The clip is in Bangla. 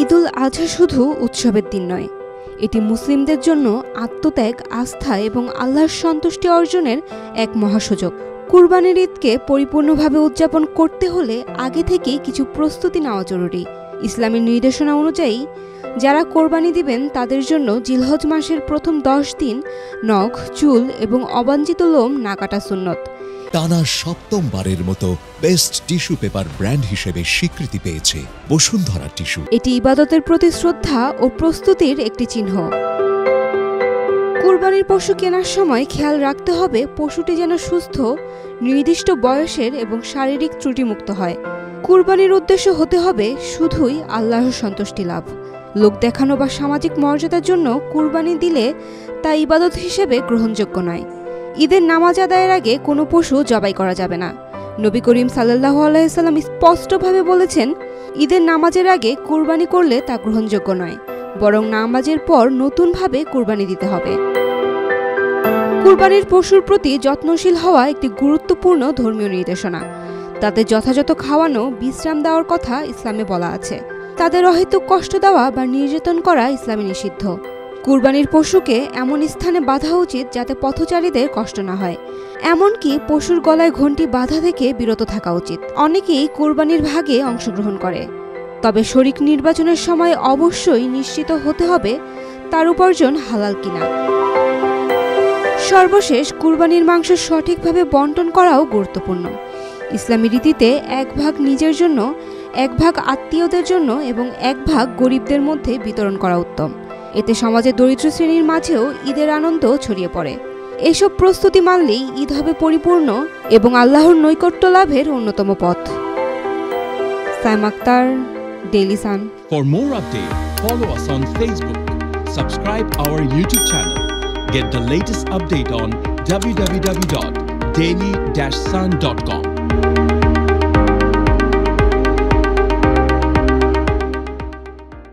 ঈদুল আজহা শুধু উৎসবের দিন নয়, এটি মুসলিমদের জন্য আত্মত্যাগ, আস্থা এবং আল্লাহর সন্তুষ্টি অর্জনের এক মহাসুযোগ। কুরবানির ঈদকে পরিপূর্ণভাবে উদযাপন করতে হলে আগে থেকেই কিছু প্রস্তুতি নেওয়া জরুরি। ইসলামী নির্দেশনা অনুযায়ী যারা কোরবানি দিবেন তাদের জন্য জিলহজ মাসের প্রথম 10 দিন নখ, চুল এবং অবাঞ্ছিত লোম না কাটা সুন্নত। টানা সপ্তমবারের মতো বেস্ট টিস্যু পেপার ব্র্যান্ড হিসেবে স্বীকৃতি পেয়েছে বসুন্ধরা টিস্যু। এটি ইবাদতের প্রতি শ্রদ্ধা ও প্রস্তুতির একটি চিহ্ন। কুরবানির পশু কেনার সময় খেয়াল রাখতে হবে পশুটি যেন সুস্থ, নির্দিষ্ট বয়সের এবং শারীরিক ত্রুটিমুক্ত হয়। কুরবানির উদ্দেশ্য হতে হবে শুধুই আল্লাহর সন্তুষ্টি লাভ। লোক দেখানো বা সামাজিক মর্যাদার জন্য কুরবানি দিলে তা ইবাদত হিসেবে গ্রহণযোগ্য নয়। ঈদের নামাজ আদায়ের আগে কোনো পশু জবাই করা যাবে না। নবী করিম সাল্লাল্লাহু আলাইহি সাল্লাম স্পষ্টভাবে বলেছেন, ঈদের নামাজের আগে কুরবানি করলে তা গ্রহণযোগ্য নয়, বরং নামাজের পর নতুনভাবে কুরবানি দিতে হবে। কুরবানির পশুর প্রতি যত্নশীল হওয়া একটি গুরুত্বপূর্ণ ধর্মীয় নির্দেশনা। তাদের যথাযথ খাওয়ানো, বিশ্রাম দেওয়ার কথা ইসলামে বলা আছে। তাদের অহেতুক কষ্ট দেওয়া বা নির্যাতন করা ইসলামে নিষিদ্ধ। কুরবানির পশুকে এমন স্থানে বাঁধা উচিত যাতে পথচারীদের কষ্ট না হয়। এমনকি পশুর গলায় ঘণ্টি বাঁধা থেকে বিরত থাকা উচিত। অনেকেই কুরবানির ভাগে অংশগ্রহণ করে, তবে শরীক নির্বাচনের সময় অবশ্যই নিশ্চিত হতে হবে তার উপার্জন হালাল কিনা। সর্বশেষ, কুরবানির মাংস সঠিকভাবে বণ্টন করাও গুরুত্বপূর্ণ। ইসলামী রীতিতে 1 ভাগ নিজের জন্য, 1 ভাগ আত্মীয়দের জন্য এবং 1 ভাগ গরিবদের মধ্যে বিতরণ করা উত্তম। এতে সমাজের দরিদ্র শ্রেণীর মাঝেও ঈদের আনন্দ ছড়িয়ে পড়ে। এসব প্রস্তুতি মানলেই ঈদ হবে পরিপূর্ণ এবং আল্লাহর নৈকট্য লাভের অন্যতম পথ। Saim Akhtar, Daily Sun. For more updates, follow us on Facebook. Subscribe our YouTube channel. Get the latest update on www.daily-sun.com.